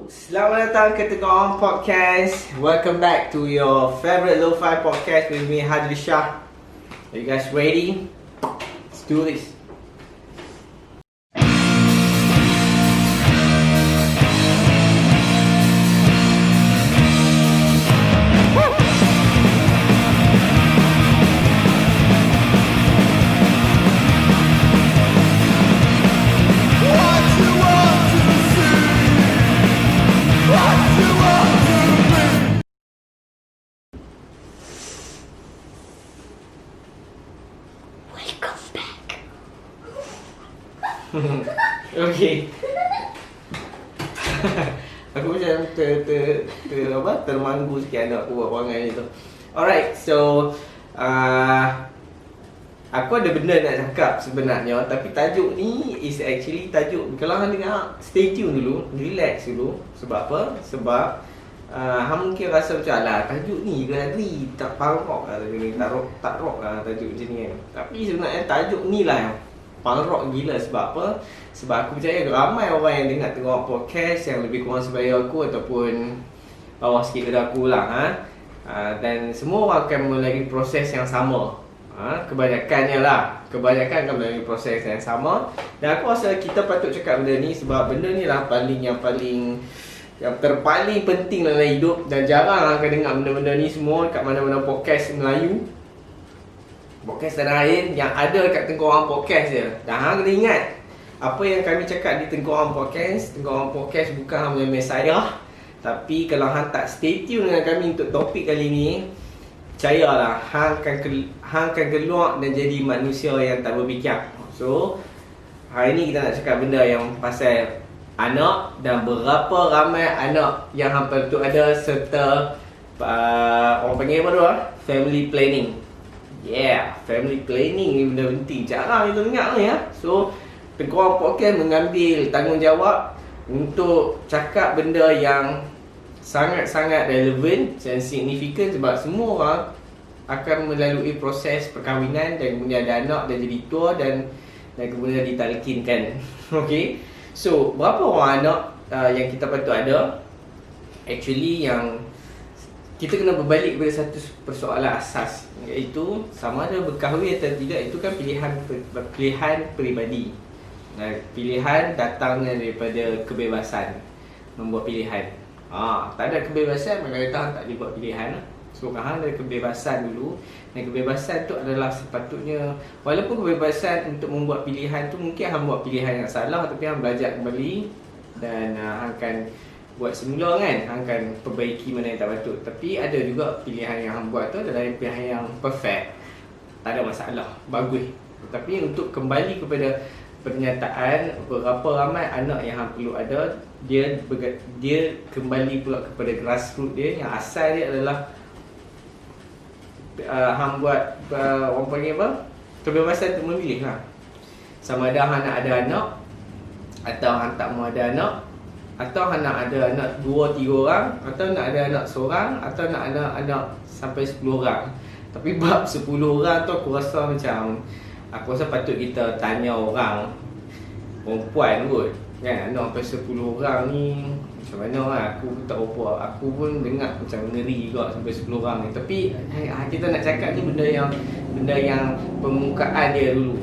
Selamat datang ke Tengok Podcast. Welcome back to your favorite lo-fi podcast with me, Hadri Shah. Are you guys ready? Let's do this. Okay. Aku macam termanggu sikit nak buat perangai ni tu. Alright, so aku ada benda nak cakap sebenarnya, tapi tajuk ni is actually tajuk, kalau hang dengar, stay tune dulu, relax dulu. Sebab apa? Sebab hang mungkin rasa macam alah, tajuk ni ke Hadri tak rock lah tajuk ni, tak rock lah tajuk macam ni kan. Tapi sebenarnya tajuk ni lah yang punk rock gila. Sebab apa? Sebab aku percaya ramai orang yang dengar tengok podcast yang lebih kurang sebaya aku ataupun bawah sikit dari aku lah dan semua orang akan melalui proses yang sama. Kebanyakannya lah, kebanyakan akan melalui proses yang sama. Dan aku rasa kita patut cakap benda ni sebab benda ni lah yang terpaling penting dalam hidup. Dan jarang akan dengar benda-benda ni semua kat mana-mana podcast Melayu, podcast tanah air yang ada kat Tengkorak Podcast je. Dan hang kena ingat, apa yang kami cakap di Tengkorak Podcast bukan hang punya mesayah. Tapi kalau hang tak stay tune dengan kami untuk topik kali ni, percayalah, hang akan keluar dan jadi manusia yang tak berfikir. So, hari ni kita nak cakap benda yang pasal anak dan berapa ramai anak yang hang patut ada, serta orang panggil apa tu family planning. Yeah, family planning ni benda penting. Jarang kita dengar ni So, Tengkorak Podcast mengambil tanggungjawab untuk cakap benda yang sangat-sangat relevan dan signifikan. Sebab semua orang akan melalui proses perkahwinan dan kemudian ada anak dan jadi tua dan kemudian ditalkinkan. Okay, so berapa orang anak yang kita patut ada? Actually yang kita kena berbalik kepada satu persoalan asas, iaitu sama ada berkahwin atau tidak. Itu kan pilihan peribadi. Pilihan datangnya daripada kebebasan membuat pilihan. Tak ada kebebasan, maka kata hang tak boleh buat pilihan. So hang ada kebebasan dulu. Dan kebebasan tu adalah sepatutnya, walaupun kebebasan untuk membuat pilihan tu mungkin hang buat pilihan yang salah, tapi hang belajar kembali dan hang akan buat semula kan. Hang akan perbaiki mana yang tak patut. Tapi ada juga pilihan yang hang buat tu adalah pilihan yang perfect, tak ada masalah, bagus. Tapi untuk kembali kepada pernyataan berapa ramai anak yang hang perlu ada, dia kembali pula kepada grassroots dia. Yang asal dia adalah hang buat orang panggil apa, kebebasan untuk memilih lah. Sama ada hang nak ada anak, atau hang tak mau ada anak, atau hang nak ada anak 2-3 orang, atau nak ada anak seorang, atau nak ada anak sampai 10 orang. Tapi bab 10 orang tu aku rasa macam, aku rasa patut kita tanya orang perempuan kot kan, anak sampai 10 orang ni macam mana lah. Aku tak apa, aku pun dengar macam ngeri juga sampai 10 orang ni. Tapi kita nak cakap ni benda yang permukaan dia dulu,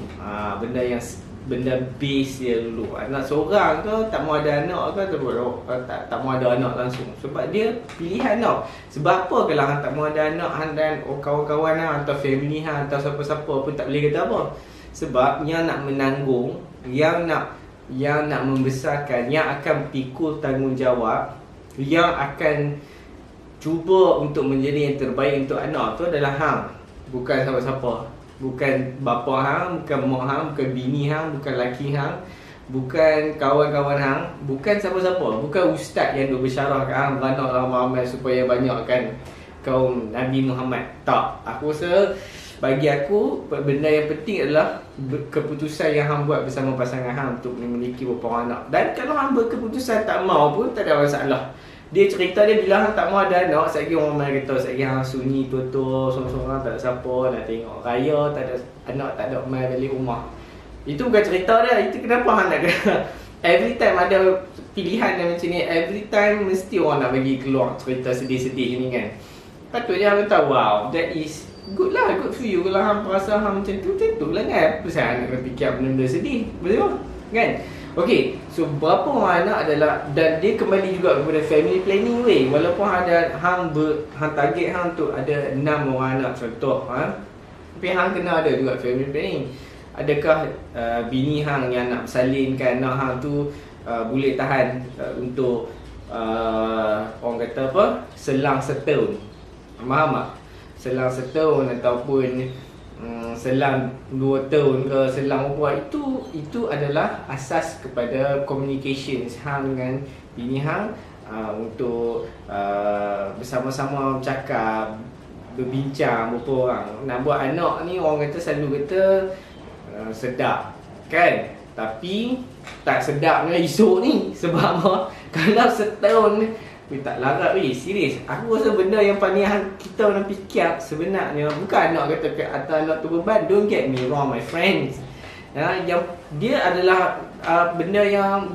benda base dia dulu. Anak seorang ke, tak mau ada anak ke, tak mau ada anak langsung. Sebab dia pilihan tau. Sebab apa kalau hang tak mau ada anak, hang dan kawan-kawan hang atau family hang atau siapa-siapa pun tak boleh kata apa. Sebab yang nak menanggung, yang nak membesarkan, yang akan pikul tanggungjawab, yang akan cuba untuk menjadi yang terbaik untuk anak tu adalah hang. Bukan siapa-siapa. Bukan bapa hang, bukan mak hang, bukan bini hang, bukan laki hang, bukan kawan-kawan hang, bukan siapa-siapa, bukan ustaz yang duk bersyarah kat hang beranaklah ramai supaya banyakkan kaum Nabi Muhammad. Tak, aku rasa bagi aku benda yang penting adalah keputusan yang hang buat bersama pasangan hang untuk memiliki beberapa anak. Dan kalau hang berkeputusan tak mau pun tak ada masalah. Dia cerita dia bila hang tak mau ada anak, satgi orang main kata satgi hang sunyi tua-tua sorang-sorang, tak ada siapa nak tengok raya, tak ada anak, tak ada main balik rumah. Itu bukan cerita dia. Itu kenapa hang nak every time ada pilihan yang macam ni, every time mesti orang nak bagi keluar cerita sedih-sedih ni kan. Patutnya hang tahu, wow, that is good lah, good for you. Kalau hang rasa hang macam tu lah kan. Apa saya nak kena fikir benda-benda sedih, betul kan? Okay, so berapa orang anak adalah, dan dia kembali juga kepada family planning way. Walaupun hang target hang tu ada 6 orang anak contoh, tapi hang kena ada juga family planning. Adakah bini hang yang nak bersalinkan anak hang tu boleh tahan untuk orang kata apa, selang setahun, faham tak? Selang setahun ataupun selang 2 tahun ke, selang berapa, itu adalah asas kepada communication hang dengan bini hang, untuk bersama-sama bercakap, berbincang berapa orang. Nak buat anak ni orang kata selalu kata sedap kan, tapi tak sedapnya esok ni. Sebab apa? Kalau setahun ni tak larat weh, serius. Aku rasa benda yang paling kita nak fikir sebenarnya bukan anak kata atau anak tu beban. Don't get me wrong my friends. Yang dia adalah benda yang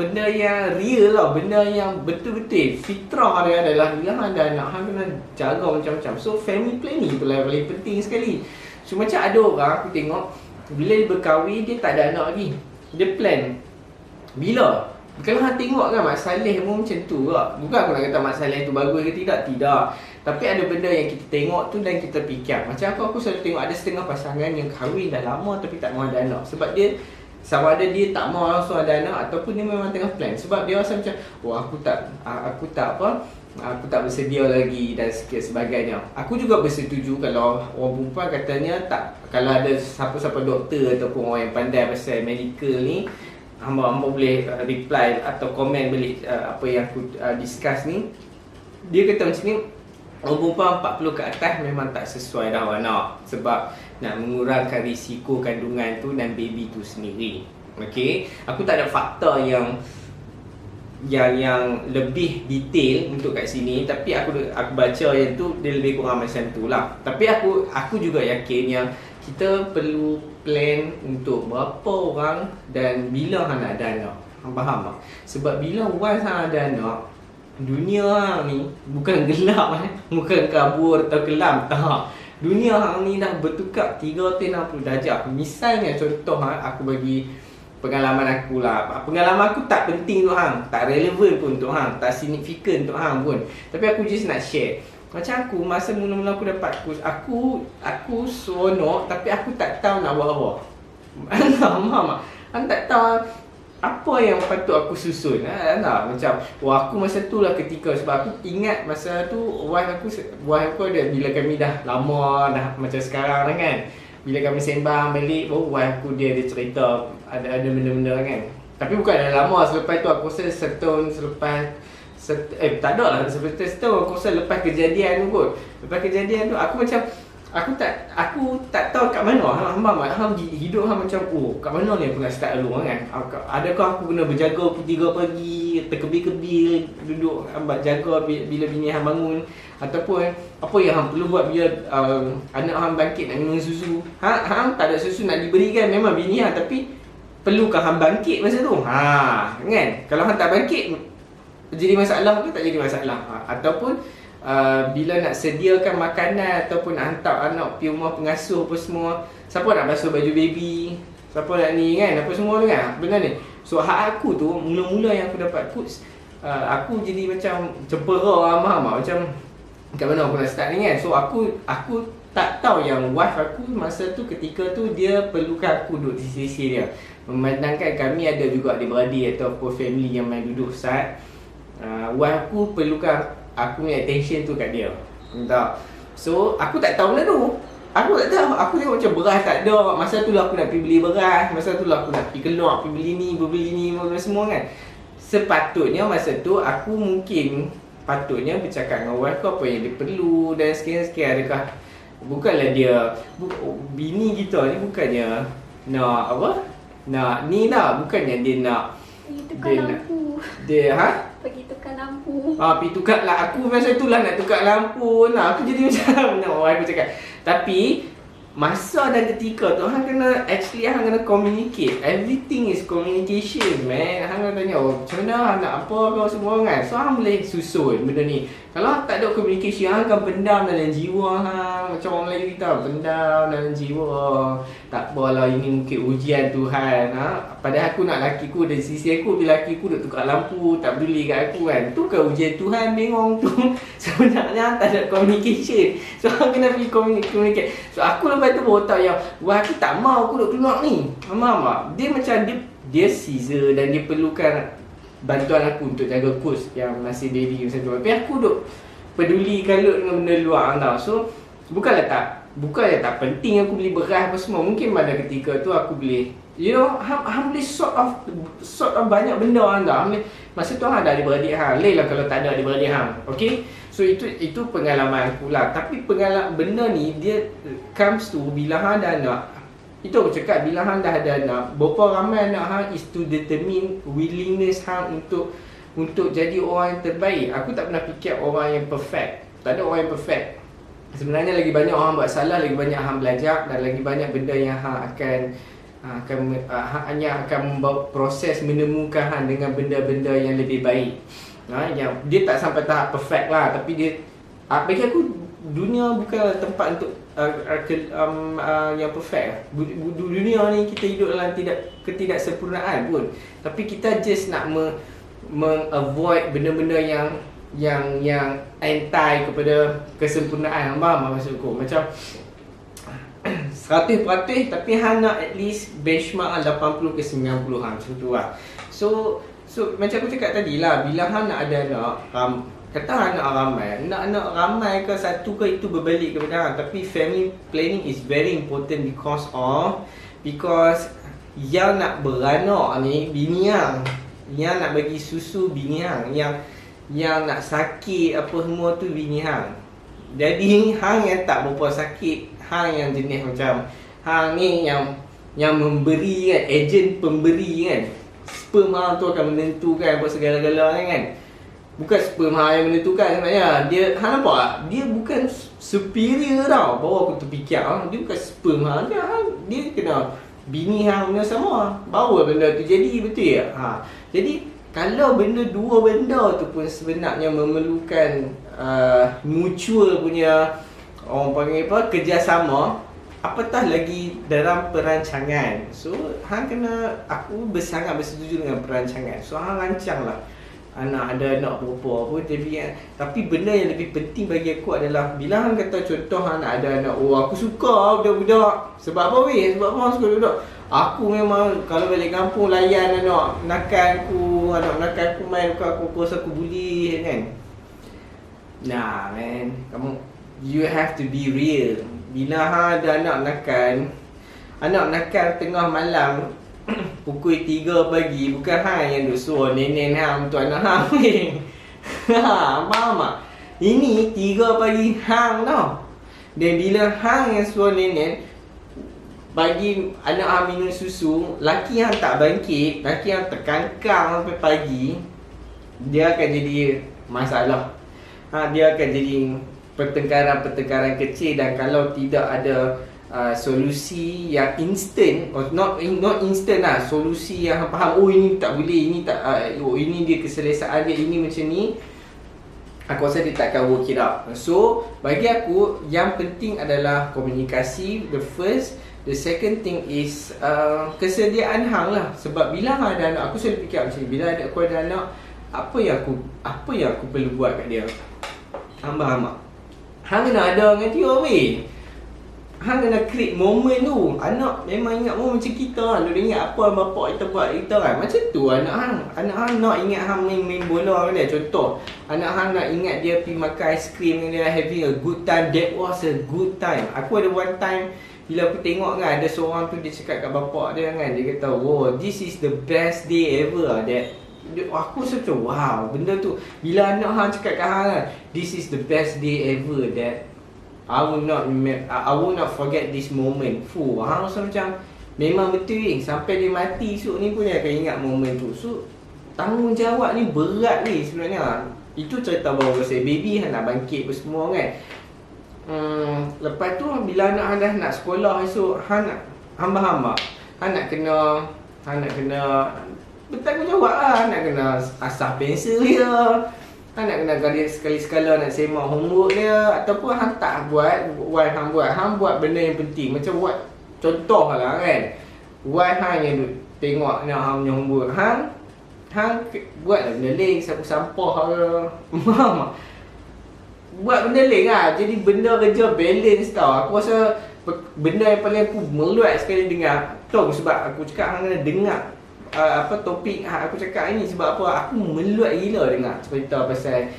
real lah, benda yang betul-betul fitrah dia adalah bila ada anak hang kena jaga macam-macam. So family planning tu lah paling penting sekali. So macam ada orang aku tengok bila dia berkahwin, dia tak ada anak lagi. Dia plan bila. Kalau hang tengok kan Mak Saleh pun macam tu juga. Bukan aku nak kata Mak Saleh tu bagus ke tidak, tidak. Tapi ada benda yang kita tengok tu dan kita fikir. Macam aku selalu tengok ada setengah pasangan yang kahwin dah lama tapi tak mahu ada anak. Sebab dia, sama ada dia tak mahu langsung ada anak ataupun dia memang tengah plan. Sebab dia rasa macam, oh aku tak bersedia lagi dan sebagainya. Aku juga bersetuju kalau orang perempuan katanya tak, kalau ada siapa-siapa doktor ataupun orang yang pandai pasal medical ni, hamba boleh reply atau komen balik apa yang aku discuss ni. Dia kata macam ni, orang perempuan 40 ke atas memang tak sesuai dah anak, sebab nak mengurangkan risiko kandungan tu dan baby tu sendiri. Okay, aku tak ada fakta yang lebih detail untuk kat sini, tapi aku baca yang tu dia lebih kurang macam tu lah. Tapi aku juga yakin yang kita perlu plan untuk berapa orang dan bila hang nak ada anak. Hang faham tak? Sebab bila once hang ada anak, dunia hang ni bukan gelap, bukan kabur atau kelam, tak. Dunia hang ni dah bertukar 360 darjah. Misalnya contoh aku bagi pengalaman aku lah. Pengalaman aku tak penting untuk hang, tak relevan pun untuk hang, tak signifikan untuk hang pun. Tapi aku just nak share. Macam aku, masa mula-mula aku dapat kurs, aku seronok tapi aku tak tahu nak buat apa. Faham tak? Aku tak tahu apa yang patut aku susun. Macam, wah aku masa tu lah ketika, sebab aku ingat masa tu wife aku ada, bila kami dah lama, dah macam sekarang kan. Bila kami sembang balik, wife aku dia cerita ada benda-benda kan. Tapi bukan dah lama, selepas tu aku rasa setahun selepas, tak ada lah seperti setahun aku rasa lepas kejadian tu kot. Lepas kejadian tu aku macam, aku tak tahu kat mana hang hidup hang macam, oh kat mana ni aku nak start dulu kan. Adakah aku kena berjaga pukul 3 pagi, terkebil-kebil duduk jaga bila bini hang bangun, ataupun apa yang hang perlu buat bila anak hang bangkit nak minum susu. Hang tak ada susu nak diberikan, memang bini hang, tapi perlukah hang bangkit masa tu? Kan? Kalau hang tak bangkit, jadi masalah ke tak jadi masalah? Ataupun bila nak sediakan makanan ataupun nak hantar anak pergi rumah pengasuh apa semua, siapa nak basuh baju baby, siapa nak ni kan, apa semua tu kan, benda ni. So hak aku tu, mula-mula yang aku dapat coach, aku jadi macam cempera macam kat mana aku nak start ni kan. So aku tak tahu yang wife aku masa tu, ketika tu dia perlukan aku duduk di sisi dia. Memandangkan kami ada juga adik-beradik ataupun family yang main duduk saat, wife aku perlukan aku punya attention tu kat dia. Entah. So aku tak tahu benda tu. Aku tak tahu. Aku tengok macam beras tak ada. Masa tu lah aku nak pergi beli beras. Masa tu lah aku nak pergi keluar, pergi beli ni, semua kan. Sepatutnya masa tu aku mungkin patutnya bercakap dengan wife aku apa yang dia perlu dan sekian-sekian. Adakah bukanlah dia bini kita ni bukannya nak apa? Nak ni lah, bukannya dia nak tukar lampu. Pergi tukar lampu. Pergi tukar lah. Aku masa tu lah nak tukar lampu. Aku jadi macam nak wife aku cakap. Tapi masa dan ketika tu hang kena actually hang kena communicate. Everything is communication, man. Hang kena tanya, oh, macam mana hang nak apa kau semua kan. So hang boleh susun benda ni. Kalau tak ada communication, hang akan pendam dalam jiwa hang. Macam orang Melayu kita, pendam dalam jiwa. Tak apalah, ini mungkin ujian Tuhan. Padahal aku nak lakiku dari sisi aku, bila lakiku duk tukar lampu, tak peduli kat aku kan. Tu kan ujian Tuhan, bengong tu. Sebenarnya tak ada communication. So hang kena pergi communicate. So aku lepas tu baru tahu yang, wah, aku tak mau aku duk keluar ni. Faham tak? Dia macam dia Caesar dan dia perlukan bantuan aku untuk jaga kos yang masih baby macam tu. Tapi aku duk peduli kalut dengan benda luar tau. So bukannya tak penting aku beli beras apa semua. Mungkin pada ketika tu aku boleh, you know, hang boleh sort of banyak benda tau. Masa tu hang ada adik-beradik hang. Lain lah kalau tak ada adik-beradik hang. Okay? So itu pengalaman aku lah. Tapi benda ni dia comes to bila hang dah nak. Itu aku cakap, bila hang dah ada anak, berapa ramai anak hang is to determine willingness hang untuk jadi orang yang terbaik. Aku tak pernah fikir orang yang perfect. Tak ada orang yang perfect. Sebenarnya lagi banyak orang buat salah, lagi banyak hang belajar dan lagi banyak benda yang hang hanya akan membawa proses menemukan hang dengan benda-benda yang lebih baik. Yang dia tak sampai tahap perfect lah, tapi dia bagi aku dunia bukanlah tempat untuk yang perfect. Dunia ni kita hidup dalam ketidaksempurnaan pun. Tapi kita just nak avoid benda-benda yang anti kepada kesempurnaan. Faham maksudku? Macam 100% tapi hang nak at least benchmark 80 ke 90 hang macam tu lah. So macam aku cakap tadi lah, bila hang nak ada anak, kata anak ramai ke satu ke, itu berbalik kepada hang. Tapi family planning is very important because yang nak beranak ni bini hang, yang nak bagi susu bini hang, yang nak sakit apa semua tu bini hang. Jadi hang yang tak berapa sakit, hang yang jenis macam hang ni yang memberi kan, ejen pemberi kan. Sperm hang tu akan menentukan buat segala-galanya kan. Bukan sperm hang yang menentukan sebenarnya. Dia, hang nampak tak? Dia bukan superior tau. Baru aku terfikir, dia bukan sperm hang. Dia kena bini hang benda sama. Baru benda tu jadi, betul ya? Jadi kalau dua benda tu pun sebenarnya memerlukan mutual punya, orang panggil apa, kerjasama, apatah lagi dalam perancangan. So aku sangat bersetuju dengan perancangan. So hang rancang lah ada anak berapa pun, tapi benda yang lebih penting bagi aku adalah bila hang kata contoh hang nak ada anak, oh aku suka budak-budak. Sebab apa weh? Sebab apa hang suka budak? Aku memang kalau balik kampung layan anak nakal aku main aku kuasa aku bully kan. Nah man, you have to be real. Bila hang ada anak nakal tengah malam pukul 3 pagi, bukan hang yang duk suruh nenek hang untuk anak hang weh. Faham tak? Ini 3 pagi hang tau. Dan bila hang yang suruh nenek bagi anak hang minum susu, laki hang tak bangkit, laki hang terkangkang sampai pagi, dia akan jadi masalah. Dia akan jadi pertengkaran kecil. Dan kalau tidak ada solusi yang instant, or not instant lah, solusi yang faham, oh ini tak boleh, ini tak, ini dia keselesaan dia, ini macam ni, aku rasa dia tak akan work it out. So bagi aku yang penting adalah komunikasi, the first. The second thing is kesediaan hang lah. Sebab bila hang ada anak, aku selalu fikir macam ni, bila aku ada anak, apa yang aku perlu buat kat dia? Hang kena ada dengan dia weh. Hang kena create moment tu. Anak memang ingat macam kita kan. Dia ingat apa bapak kita buat kita kan. Macam tu anak hang nak ingat hang main bola kan dia. Contoh, anak hang nak ingat dia pergi makan ice cream dengan dia, having a good time. That was a good time. Aku ada one time bila aku tengok kan, ada seorang tu dia cakap kat bapak dia kan, dia kata, oh this is the best day ever lah dad. Aku rasa macam wow, benda tu bila anak hang cakap kat hang kan, this is the best day ever dad, I will not forget this moment. Hang rasa macam memang betul sampai dia mati esok ni pun dia akan ingat moment tu. So tanggungjawab ni berat ni sebenarnya. Itu cerita baru saya baby hang nak bangkit apa semua kan. Lepas tu bila anak dah nak sekolah esok, hang nak hamba-hamba, hang nak kena bertanggungjawab lah. Nak kena asah pensel dia, hang nak kena sekali-sekala nak semak homework dia. Ataupun hang tak buat, wife hang buat benda yang penting. Macam buat contoh lah kan, wife hang yang duk tengok nak hang punya homework, hang buat lah benda lain, sapu sampah ke buat benda lain lah. Jadi benda kerja balance tau. Aku rasa benda yang paling aku meluat sekali dengar tu, sebab aku cakap hang kena dengar topik aku cakap ni. Sebab apa? Aku meluat gila dengar cerita pasal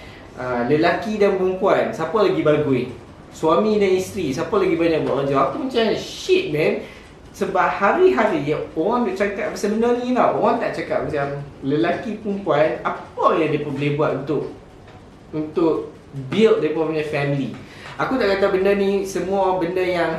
lelaki dan perempuan, siapa lagi bagus, suami dan isteri, siapa lagi banyak buat kerja. Aku macam shit man. Sebab hari-hari orang duk cakap pasal benda ni tau. Orang tak cakap macam lelaki perempuan apa yang dia boleh buat untuk build dia punya family. Aku tak kata benda ni semua benda yang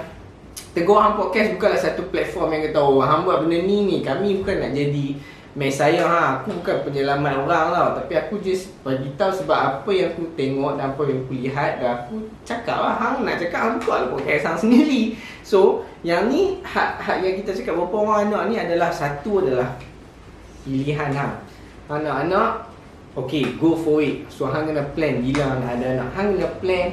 Tegur Hang Podcast bukanlah satu platform yang kata hang buat benda ni kami bukan nak jadi mesaya aku bukan penyelamat orang tau. Tapi aku just bagi tahu sebab apa yang aku tengok dan apa yang aku lihat, dan aku cakap lah. Hang nak cakap, hang buat lah podcast hang sendiri. So yang ni hak yang kita cakap berapa orang anak ni adalah satu adalah pilihan hang. Anak-anak okay, go for it. So hang kena plan bila nak ada anak. Hang kena plan.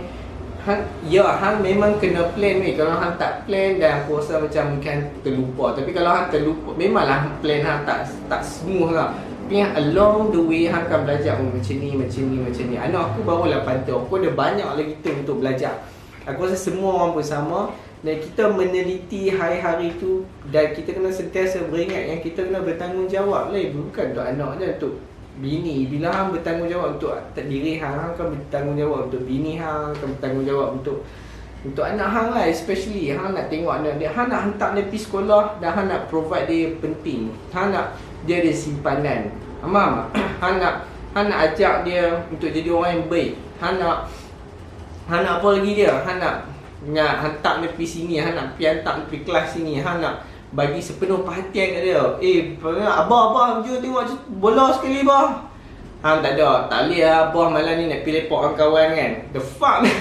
Hang memang kena plan ni. Kalau hang tak plan, dan aku rasa macam mungkin terlupa. Tapi kalau hang terlupa, memanglah plan hang tak smooth lah. Tapi along the way hang akan belajar macam ni. Anak aku baru 8 tahun. Aku ada banyak lagi time untuk belajar. Aku rasa semua orang pun sama. Dan kita meneliti hari-hari tu, dan kita kena sentiasa beringat yang kita kena bertanggungjawab lah. Bukan untuk anak je, untuk bini. Bila hang bertanggungjawab untuk diri hang akan bertanggungjawab untuk bini hang, akan bertanggungjawab untuk anak hang lah. Especially hang nak tengok anak dia, hang nak hantar dia pergi sekolah, dan hang nak provide dia penting. Hang nak dia ada simpanan. Faham? Hang nak ajak dia untuk jadi orang yang baik. Hang nak apa lagi dia? Hang nak hantar dia pergi sini, hang nak pergi hantar dia pergi kelas sini, hang nak bagi sepenuh perhatian kat dia. Abah jom tengok bola sekali bah. Hang tak ada. Tak boleh lah abah malam ni nak pergi lepak dengan kawan kan. The fuck man.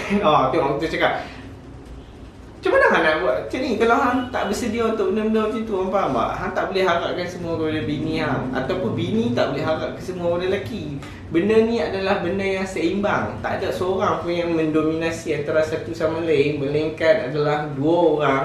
Tengok kita cakap, macam mana hang nak buat macam ni? Kalau hang tak bersedia untuk benda-benda macam tu, hang faham tak? Hang tak boleh harapkan semua kepada bini hang, ataupun bini tak boleh harap ke semua kepada lelaki. Benda ni adalah benda yang seimbang. Tak ada seorang pun yang mendominasi antara satu sama lain, melainkan adalah dua orang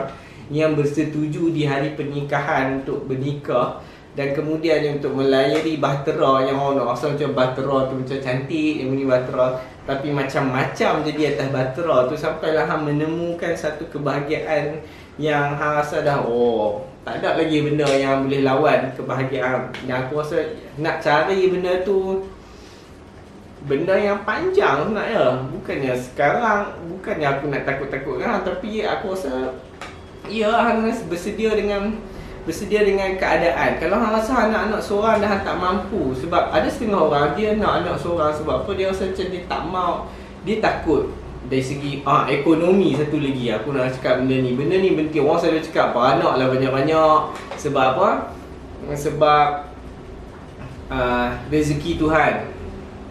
yang bersetuju di hari pernikahan untuk bernikah, dan kemudian yang untuk melayari bahtera, yang orang nak rasa macam bahtera tu macam cantik, yang bunyi bahtera, tapi macam-macam jadi atas bahtera tu, sampailah hang menemukan satu kebahagiaan yang hang rasa dah tak ada lagi benda yang boleh lawan kebahagiaan. Dan aku rasa nak cari benda tu benda yang panjang sebenarnya. Bukannya sekarang, bukannya aku nak takut-takutkan, tapi aku rasa hang bersedia dengan keadaan. Kalau hang rasa anak-anak seorang dah hang tak mampu, sebab ada setengah orang dia nak anak seorang sebab apa? Dia rasa macam dia tak mau, dia takut dari segi ekonomi. Satu lagi aku nak cakap benda ni penting. Orang selalu cakap beranak lah banyak-banyak. Sebab apa? Sebab rezeki Tuhan.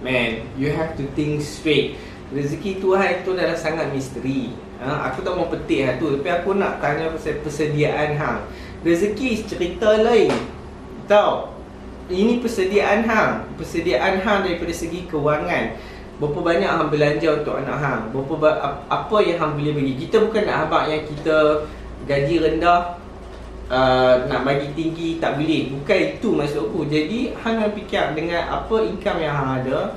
Man, you have to think straight. Rezeki Tuhan itu adalah sangat misteri. Aku tak mau petik tu, tapi aku nak tanya pasal persediaan hang. Rezeki cerita lain, tahu? Ini persediaan hang daripada segi kewangan. Berapa banyak hang belanja untuk anak hang? Apa yang hang boleh bagi? Kita bukan nak habaq yang kita gaji rendah nak bagi tinggi, tak boleh. Bukan itu maksud aku. Jadi hang nak fikir dengan apa income yang hang ada,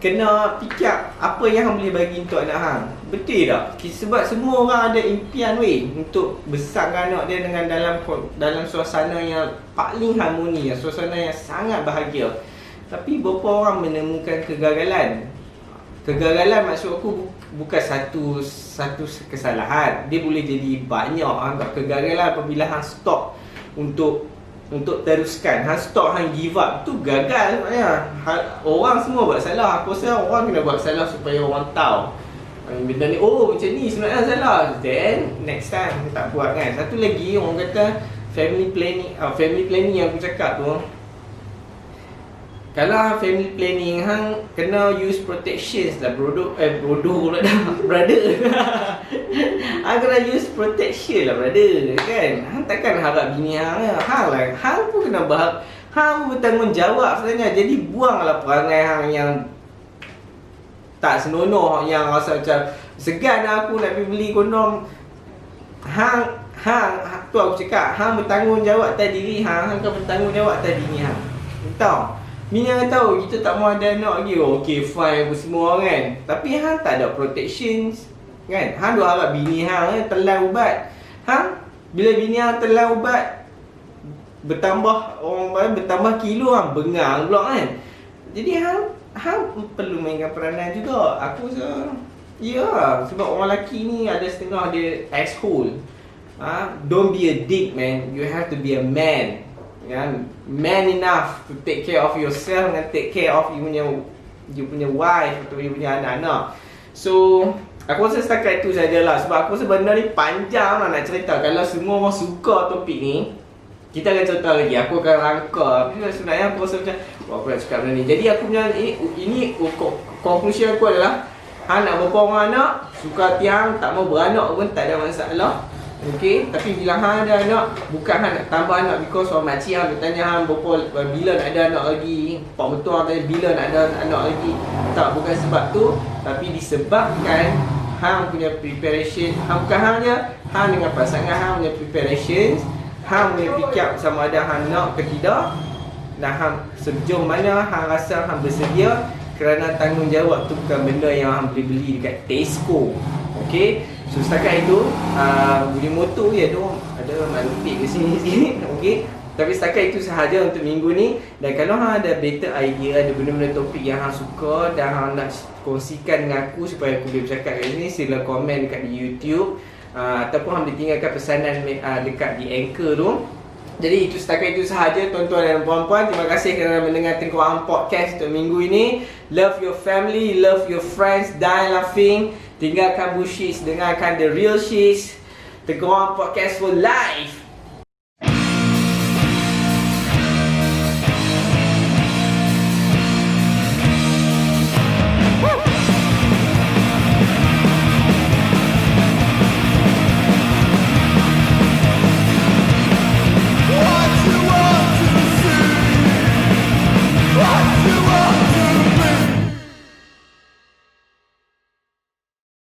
kena fikir apa yang hang boleh bagi untuk anak hang. Betul tak? Sebab semua orang ada impian untuk besarkan anak dia dengan dalam suasana yang paling harmoni, suasana yang sangat bahagia. Tapi berapa orang menemukan kegagalan? Kegagalan maksud aku bukan satu kesalahan. Dia boleh jadi banyak. Anggap kegagalan apabila hang stop untuk teruskan. Hang stop, hang give up, tu gagal sebenarnya. Orang semua buat salah. Aku rasa orang kena buat salah supaya orang tahu benda ni, macam ni sebenarnya salah. Then next time tak buat kan. Satu lagi orang kata family planning yang aku cakap tu, kalau hang family planning, hang kena use protections lah, bodoh pula dah, brother. Hang kena use protection lah, brother, kan? Hang takkan harap bini hang pun kena hang bertanggungjawab sebenarnya. Jadi buanglah perangai hang yang tak senonoh, yang rasa macam segan aku nak pergi beli kondom. Hang tu aku cakap, hang bertanggungjawab atas diri hang akan bertanggungjawab atas bini hang. Tahu? Bini hang tahu kita tak mau ada anak lagi. Okay, fine apa semua kan. Tapi hang tak ada protections, kan? Hang duk harap bini hang telan ubat. Bila bini hang telan ubat, bertambah kilo, hang bengang pula kan. Jadi hang perlu mainkan peranan juga. Aku rasa sebab orang lelaki ni ada setengah dia asshole. Don't be a dick, man. You have to be a man. Man enough to take care of yourself and take care of you punya wife atau you punya anak-anak. So aku rasa setakat itu sajalah. Sebab aku rasa benda ni panjang lah nak cerita. Kalau semua orang suka topik ni, kita akan cerita lagi. Aku akan rangka. Tapi sebenarnya aku rasa macam aku nak cakap benda ni. Jadi aku punya ini conclusion aku adalah, hang nak berapa anak, suka tiang, tak mau beranak pun tak ada masalah. Okay, tapi bila hang ada anak, bukan hang nak tambah anak because orang makcik hang bertanya hang bila nak ada anak lagi. Pak mentua tanya bila nak ada anak lagi. Tak, bukan sebab tu, tapi disebabkan hang punya preparation. Bukan hang je, hang dengan pasangan hang punya preparation. Hang punya fikir sama ada hang nak ke tidak, dan hang sejauh mana hang rasa hang bersedia. Kerana tanggungjawab tu bukan benda yang hang boleh beli dekat Tesco. Okay, so setakat itu budi motor tu ada mantik ke sini. Okay, tapi setakat itu sahaja untuk minggu ni. Dan kalau hang ada better idea, ada benda-benda topik yang hang suka dan hang nak kongsikan dengan aku supaya aku boleh bercakap kat sini, sila komen dekat di YouTube, ataupun hang boleh tinggalkan pesanan dekat di Anchor tu. Jadi itu setakat itu sahaja tuan-tuan dan puan-puan. Terima kasih kerana mendengar Tengku Ang Podcast untuk minggu ini. Love your family, love your friends, die laughing. Tinggalkan bullshit, dengarkan the real shit. Tengku Ang Podcast for life.